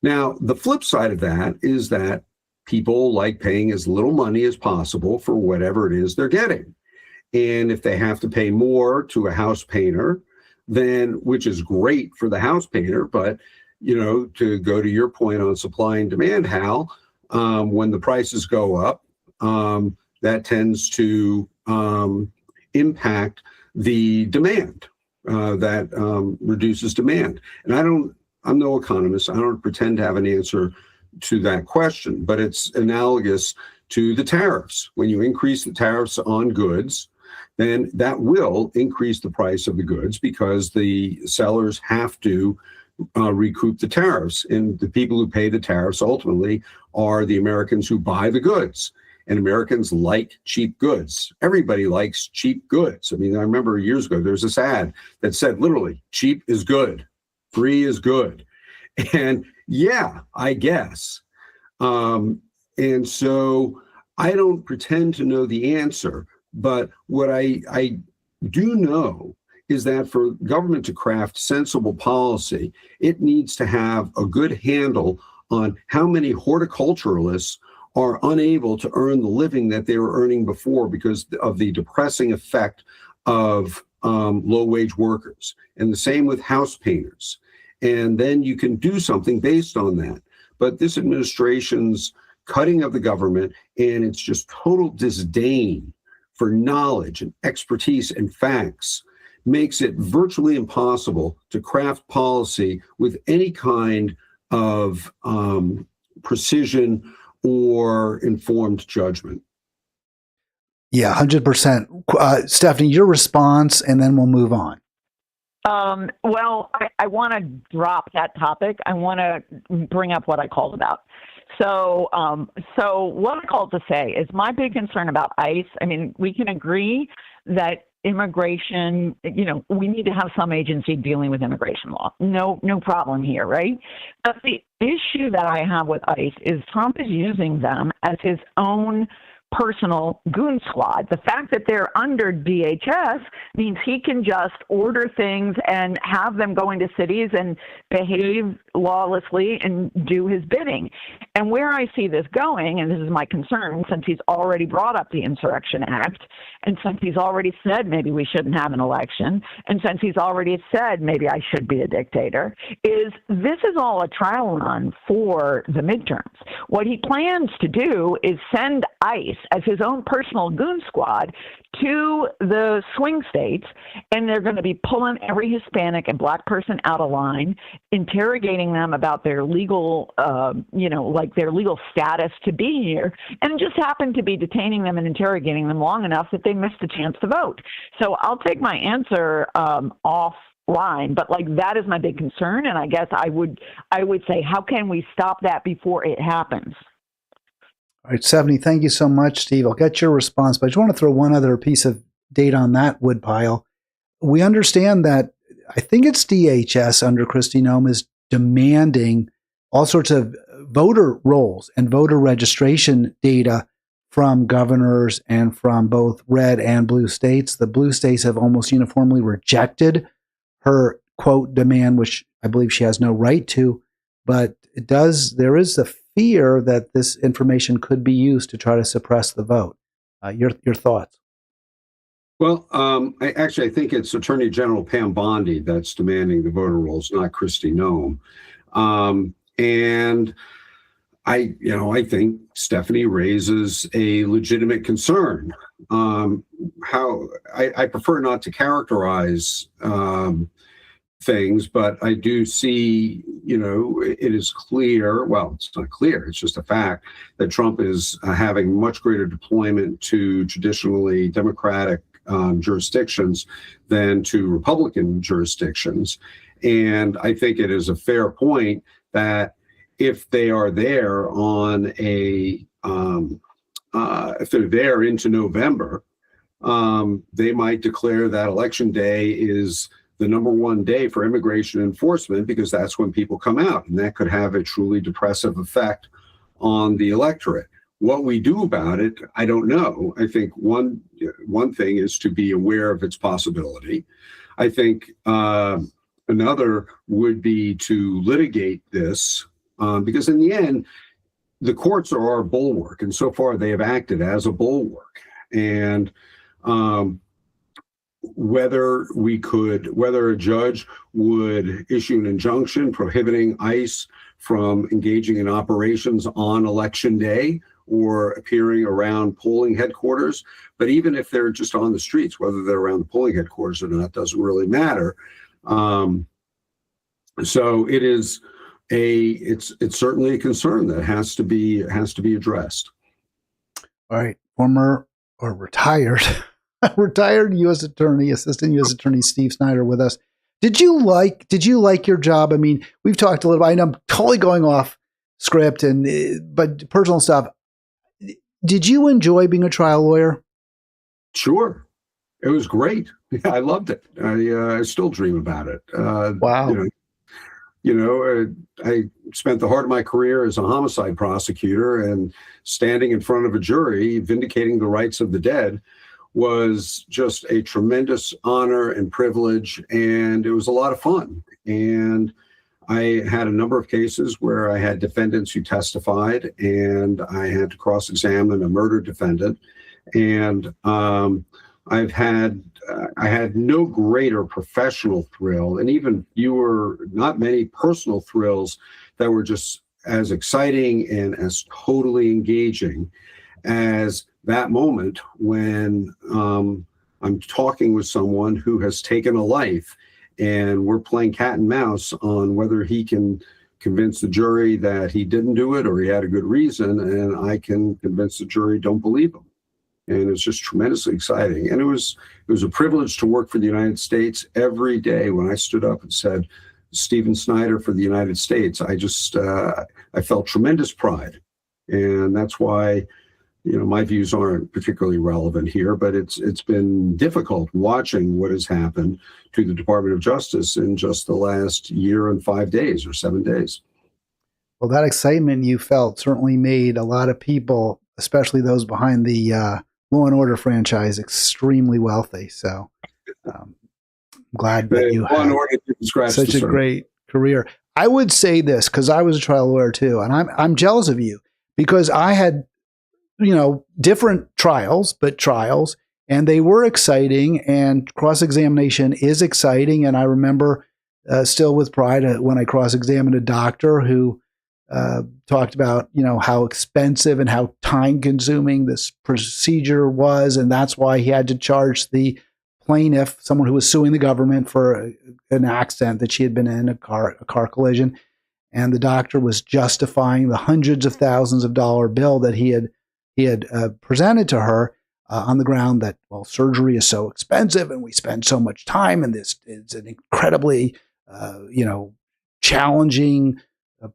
[SPEAKER 2] Now, the flip side of that is that people like paying as little money as possible for whatever it is they're getting. And if they have to pay more to a house painter, then, which is great for the house painter, but, to go to your point on supply and demand, Hal, when the prices go up, that tends to impact the demand, that reduces demand. And I'm no economist. I don't pretend to have an answer to that question, but it's analogous to the tariffs. When you increase the tariffs on goods, then that will increase the price of the goods because the sellers have to recoup the tariffs. And the people who pay the tariffs ultimately are the Americans who buy the goods. And Americans like cheap goods. Everybody likes cheap goods. I mean, I remember years ago, there was this ad that said literally, cheap is good, free is good. And yeah, I guess. And so I don't pretend to know the answer, but what I do know is that for government to craft sensible policy, it needs to have a good handle on how many horticulturalists are unable to earn the living that they were earning before because of the depressing effect of low-wage workers. And the same with house painters. And then you can do something based on that. But this administration's cutting of the government and its just total disdain for knowledge and expertise and facts makes it virtually impossible to craft policy with any kind of precision or informed judgment.
[SPEAKER 1] Yeah, 100%. Stephanie, your response, and then we'll move on.
[SPEAKER 4] Well, I want to drop that topic. I want to bring up what I called about. So what I called to say is my big concern about ICE. I mean, we can agree that immigration, we need to have some agency dealing with immigration law. No problem here, right? But the issue that I have with ICE is Trump is using them as his own personal goon squad. The fact that they're under DHS means he can just order things and have them go into cities and behave lawlessly and do his bidding. And where I see this going, and this is my concern, since he's already brought up the Insurrection Act, and since he's already said maybe we shouldn't have an election, and since he's already said maybe I should be a dictator, is this is all a trial run for the midterms. What he plans to do is send ICE as his own personal goon squad to the swing states, and they're going to be pulling every Hispanic and Black person out of line, interrogating them about their legal, like their legal status to be here, and just happen to be detaining them and interrogating them long enough that they missed a chance to vote. So I'll take my answer offline, but like that is my big concern, and I guess I would say, how can we stop that before it happens?
[SPEAKER 1] All right, Stephanie, thank you so much, Steve. I'll get your response, but I just want to throw one other piece of data on that woodpile. we understand that I think it's DHS under Kristi Noem is demanding all sorts of voter rolls and voter registration data from governors and from both red and blue states. The blue states have almost uniformly rejected her quote demand, which I believe she has no right to, but there is the fear that this information could be used to try to suppress the vote. Your thoughts?
[SPEAKER 2] Well, I think it's Attorney General Pam Bondi that's demanding the voter rolls, not Kristi Noem. And I think Stephanie raises a legitimate concern. How I prefer not to characterize things, but I do see, it is clear. Well, it's not clear. It's just a fact that Trump is having much greater deployment to traditionally Democratic jurisdictions than to Republican jurisdictions. And I think it is a fair point that if they are there on if they're there into November, they might declare that Election Day is the number one day for immigration enforcement because that's when people come out, and that could have a truly depressive effect on the electorate. What we do about it, I don't know. I think one thing is to be aware of its possibility. I think another would be to litigate this because in the end, the courts are our bulwark, and so far they have acted as a bulwark. And whether a judge would issue an injunction prohibiting ICE from engaging in operations on Election Day or appearing around polling headquarters. But even if they're just on the streets, whether they're around the polling headquarters or not, doesn't really matter. So it's certainly a concern that has to be addressed.
[SPEAKER 1] All right, former or retired U.S. Attorney, Assistant U.S. Attorney Steve Snyder with us. Did you like your job? I mean, we've talked a little bit. I know I'm totally going off script but personal stuff. Did you enjoy being a trial lawyer? Sure.
[SPEAKER 2] It was great. I loved it. I still dream about it.
[SPEAKER 1] Wow.
[SPEAKER 2] I spent the heart of my career as a homicide prosecutor, and standing in front of a jury vindicating the rights of the dead was just a tremendous honor and privilege, and it was a lot of fun. And I had a number of cases where I had defendants who testified, and I had to cross-examine a murder defendant. And I had no greater professional thrill, and even not many personal thrills that were just as exciting and as totally engaging as that moment when I'm talking with someone who has taken a life, and we're playing cat and mouse on whether he can convince the jury that he didn't do it or he had a good reason, and I can convince the jury don't believe him. And it's just tremendously exciting. And it was a privilege to work for the United States every day. When I stood up and said, Stephen Snyder for the United States, I felt tremendous pride. And that's why, my views aren't particularly relevant here, but it's been difficult watching what has happened to the Department of Justice in just the last year and 5 days or 7 days.
[SPEAKER 1] Well, that excitement you felt certainly made a lot of people, especially those behind the Law and Order franchise, extremely wealthy. So I'm glad that you had such a great career. I would say this because I was a trial lawyer too, and I'm jealous of you because I had different trials, and they were exciting, and cross-examination is exciting. And I remember still with pride when I cross-examined a doctor who talked about, how expensive and how time-consuming this procedure was, and that's why he had to charge the plaintiff, someone who was suing the government for an accident that she had been in, a car collision, and the doctor was justifying the hundreds of thousands of dollar bill that he had presented to her on the ground that, well, surgery is so expensive and we spend so much time, and this is an incredibly, challenging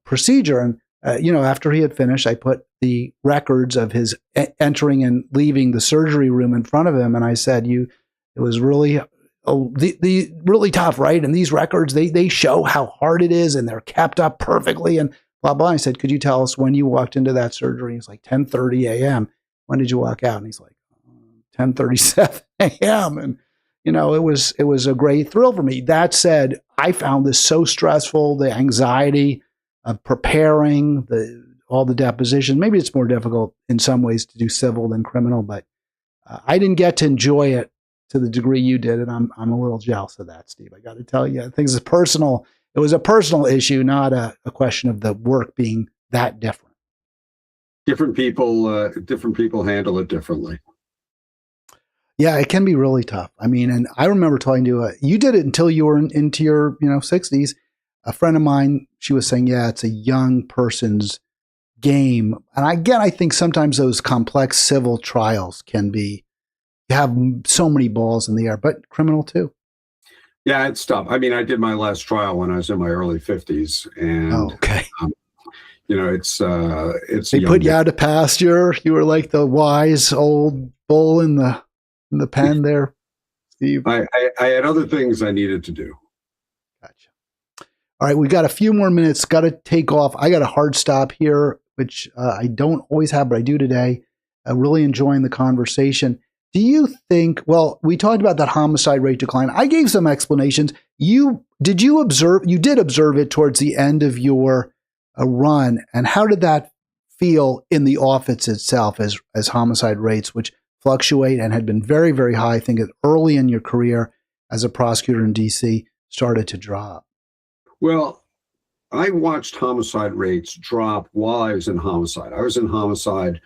[SPEAKER 1] procedure. And, after he had finished, I put the records of his entering and leaving the surgery room in front of him. And I said, it was really oh, the really tough, right? And these records, they show how hard it is, and they're kept up perfectly, and blah blah. I said, could you tell us when you walked into that surgery? He's like 10:30 a.m. When did you walk out? And he's like 10:37 a.m. And it was a great thrill for me. That said, I found this so stressful, the anxiety of preparing all the depositions. Maybe it's more difficult in some ways to do civil than criminal, but I didn't get to enjoy it to the degree you did, and I'm a little jealous of that, Steve. I got to tell you, I think it's personal. It was a personal issue, not a question of the work being that different.
[SPEAKER 2] Different people handle it differently.
[SPEAKER 1] Yeah, it can be really tough. I mean, and I remember talking to you did it until you were into your 60s. A friend of mine, she was saying, yeah, it's a young person's game. And again, I think sometimes those complex civil trials can be, you have so many balls in the air, but criminal too.
[SPEAKER 2] Yeah, it's tough. I mean, I did my last trial when I was in my early 50s, and
[SPEAKER 1] okay.
[SPEAKER 2] It's
[SPEAKER 1] they put you out of pasture. You were like the wise old bull in the pen there, Steve.
[SPEAKER 2] I had other things I needed to do.
[SPEAKER 1] Gotcha. All right, we got a few more minutes. Got to take off. I got a hard stop here, which I don't always have, but I do today. I'm really enjoying the conversation. Do you think, well, we talked about that homicide rate decline. I gave some explanations. You did observe it towards the end of your run, and how did that feel in the office itself as homicide rates, which fluctuate and had been very, very high, I think early in your career as a prosecutor in DC, started to drop?
[SPEAKER 2] Well, I watched homicide rates drop while I was in homicide. I was in homicide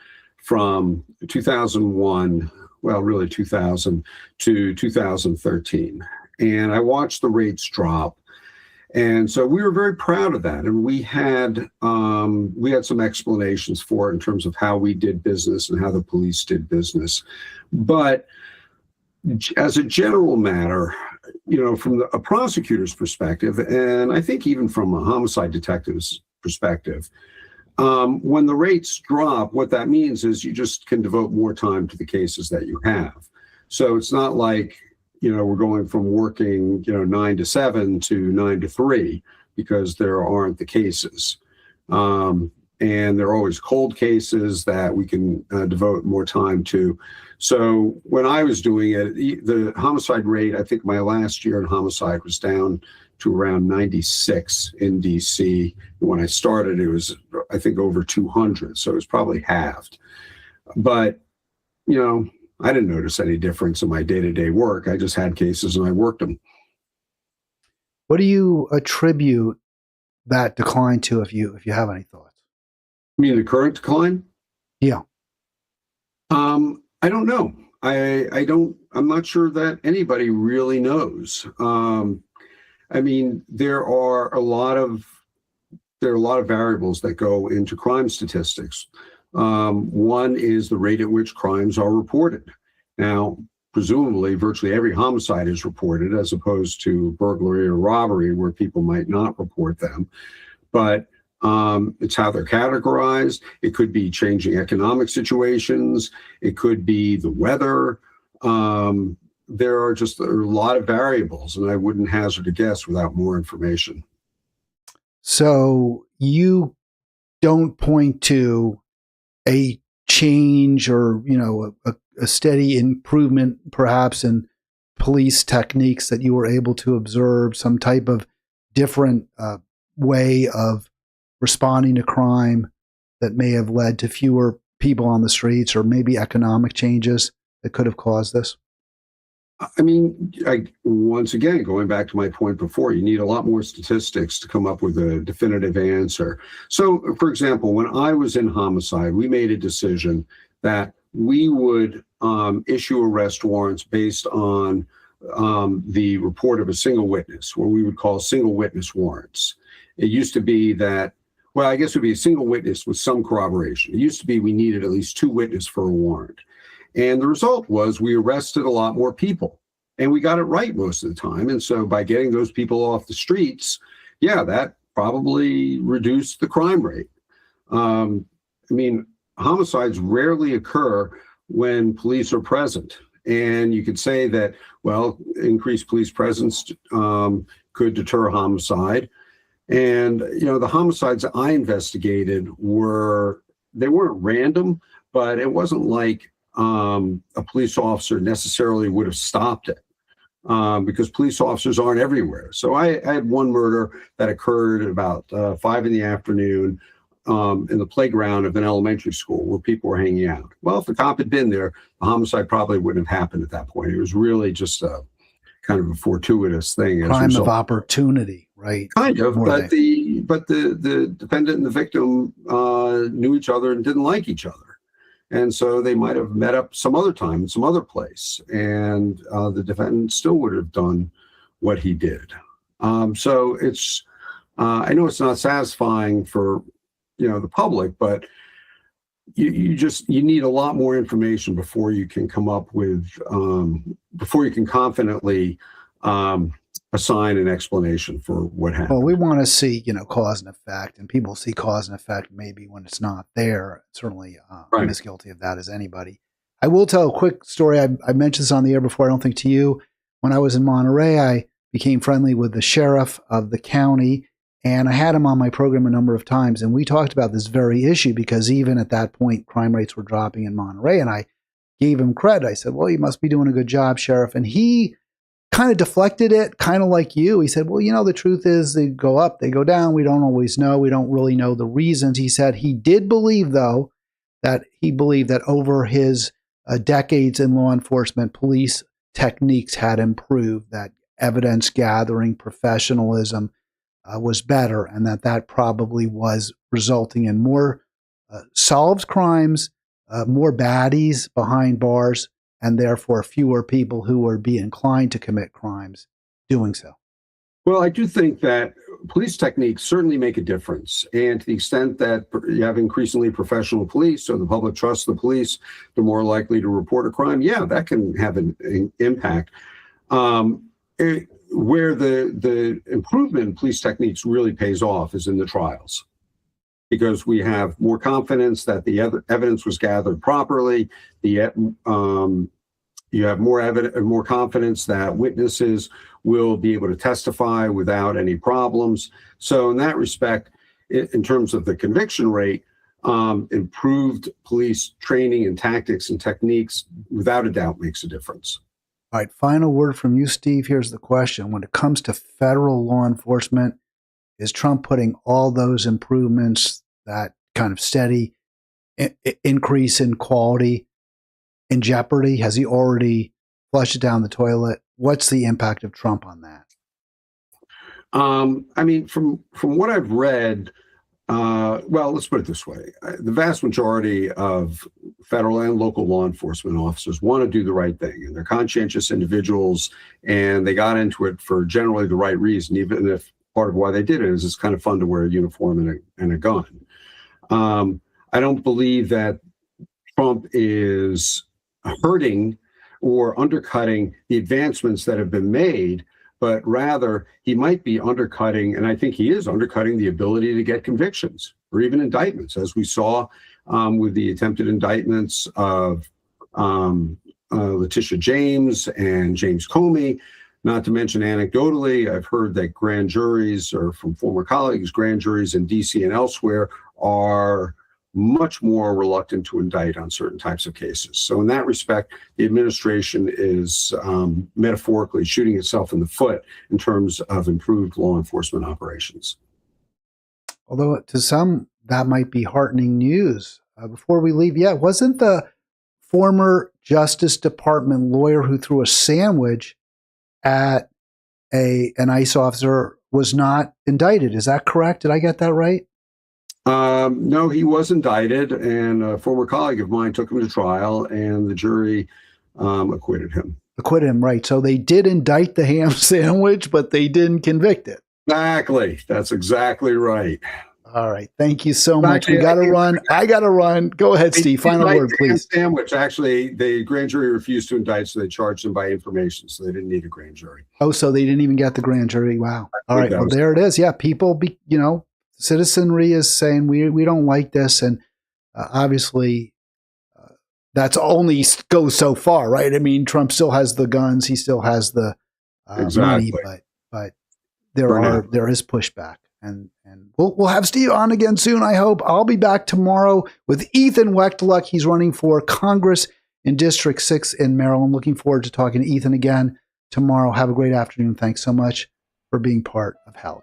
[SPEAKER 2] from 2001, well, really 2000 to 2013. And I watched the rates drop. And so we were very proud of that. And we had some explanations for it in terms of how we did business and how the police did business. But as a general matter, from a prosecutor's perspective, and I think even from a homicide detective's perspective, when the rates drop, what that means is you just can devote more time to the cases that you have. So it's not like, we're going from working, 9 to 7 to 9 to 3 because there aren't the cases. And there are always cold cases that we can devote more time to. So when I was doing it, the homicide rate, I think my last year in homicide was down to around 96 in DC. When I started, it was, I think, over 200. So it was probably halved. But, I didn't notice any difference in my day-to-day work. I just had cases and I worked them.
[SPEAKER 1] What do you attribute that decline to, if you have any thoughts?
[SPEAKER 2] You mean the current decline?
[SPEAKER 1] Yeah.
[SPEAKER 2] I don't know. I'm not sure that anybody really knows. I mean, there are a lot of variables that go into crime statistics. One is the rate at which crimes are reported. Now, presumably, virtually every homicide is reported, as opposed to burglary or robbery, where people might not report them. But it's how they're categorized. It could be changing economic situations. It could be the weather. There are a lot of variables, and I wouldn't hazard a guess without more information.
[SPEAKER 1] So you don't point to a change or, a steady improvement perhaps in police techniques that you were able to observe, some type of different way of responding to crime that may have led to fewer people on the streets, or maybe economic changes that could have caused this?
[SPEAKER 2] I mean, once again, going back to my point before, you need a lot more statistics to come up with a definitive answer. So, for example, when I was in homicide, we made a decision that we would issue arrest warrants based on the report of a single witness, what we would call single witness warrants. It used to be that, well, I guess it would be a single witness with some corroboration. It used to be we needed at least 2 witnesses for a warrant. And the result was we arrested a lot more people, and we got it right most of the time. And so by getting those people off the streets, yeah, that probably reduced the crime rate. I mean, homicides rarely occur when police are present. And you could say that, well, increased police presence could deter homicide. And, the homicides I investigated weren't random, but it wasn't like a police officer necessarily would have stopped it because police officers aren't everywhere. So I had one murder that occurred at about 5 p.m. In the playground of an elementary school where people were hanging out. Well, if the cop had been there, the homicide probably wouldn't have happened at that point. It was really just a kind of a fortuitous thing.
[SPEAKER 1] Crime of opportunity, right?
[SPEAKER 2] Kind of, but the defendant and the victim knew each other and didn't like each other. And so they might have met up some other time in some other place, and the defendant still would have done what he did. So it's, I know it's not satisfying for, the public, but you need a lot more information before you can come up with, before you can confidently assign an explanation for what happened.
[SPEAKER 1] Well, we want to see, cause and effect, and people see cause and effect maybe when it's not there. Certainly, I'm as guilty of that as anybody. I will tell a quick story. I mentioned this on the air before, I don't think to you. When I was in Monterey, I became friendly with the sheriff of the county, and I had him on my program a number of times, and we talked about this very issue because even at that point, crime rates were dropping in Monterey, and I gave him credit. I said, well, you must be doing a good job, Sheriff. And he kind of deflected it, kind of like you. He said, well, the truth is they go up, they go down. We don't always know. We don't really know the reasons. He said he did believe, though, that over his decades in law enforcement, police techniques had improved, that evidence gathering, professionalism was better, and that probably was resulting in more solved crimes, more baddies behind bars, and therefore fewer people who would be inclined to commit crimes doing so.
[SPEAKER 2] Well, I do think that police techniques certainly make a difference. And to the extent that you have increasingly professional police, so the public trusts the police, they're more likely to report a crime. Yeah, that can have an impact. Where the improvement in police techniques really pays off is in the trials, because we have more confidence that the evidence was gathered properly. You have more confidence that witnesses will be able to testify without any problems. So in that respect, in terms of the conviction rate, improved police training and tactics and techniques, without a doubt, makes a difference.
[SPEAKER 1] All right, final word from you, Steve. Here's the question. When it comes to federal law enforcement, is Trump putting all those improvements, that kind of steady increase in quality, in jeopardy? Has he already flushed it down the toilet? What's the impact of Trump on that?
[SPEAKER 2] I mean, from what I've read, well, let's put it this way. The vast majority of federal and local law enforcement officers want to do the right thing, and they're conscientious individuals, and they got into it for generally the right reason, even if part of why they did it is it's kind of fun to wear a uniform and a gun. I don't believe that Trump is hurting or undercutting the advancements that have been made, but rather he might be undercutting, and I think he is undercutting, the ability to get convictions or even indictments, as we saw with the attempted indictments of Letitia James and James Comey. Not to mention, anecdotally, I've heard that grand juries, or from former colleagues, grand juries in DC and elsewhere are much more reluctant to indict on certain types of cases. So in that respect, the administration is metaphorically shooting itself in the foot in terms of improved law enforcement operations.
[SPEAKER 1] Although to some, that might be heartening news. Before we leave, wasn't the former Justice Department lawyer who threw a sandwich at an ICE officer was not indicted? Is that correct? Did I get that right?
[SPEAKER 2] No, he was indicted, and a former colleague of mine took him to trial, and the jury acquitted him.
[SPEAKER 1] Acquitted him, right. So they did indict the ham sandwich, but they didn't convict it.
[SPEAKER 2] Exactly. That's exactly right.
[SPEAKER 1] All right. Thank you so much. We got to run. I got to run. Go ahead, Steve. Final word, please.
[SPEAKER 2] Sandwich. Actually, the grand jury refused to indict, so they charged him by information, so they didn't need a grand jury.
[SPEAKER 1] Oh, so they didn't even get the grand jury. Wow. All right. Well, there it is. Yeah. People, citizenry is saying we don't like this. And obviously, that's only goes so far, right? I mean, Trump still has the guns, he still has the money, but there is pushback, and we'll have Steve on again soon. I hope. I'll be back tomorrow with Ethan Wechtluck. He's running for Congress in District 6 in Maryland. Looking forward to talking to Ethan again tomorrow. Have a great afternoon. Thanks so much for being part of Halitics.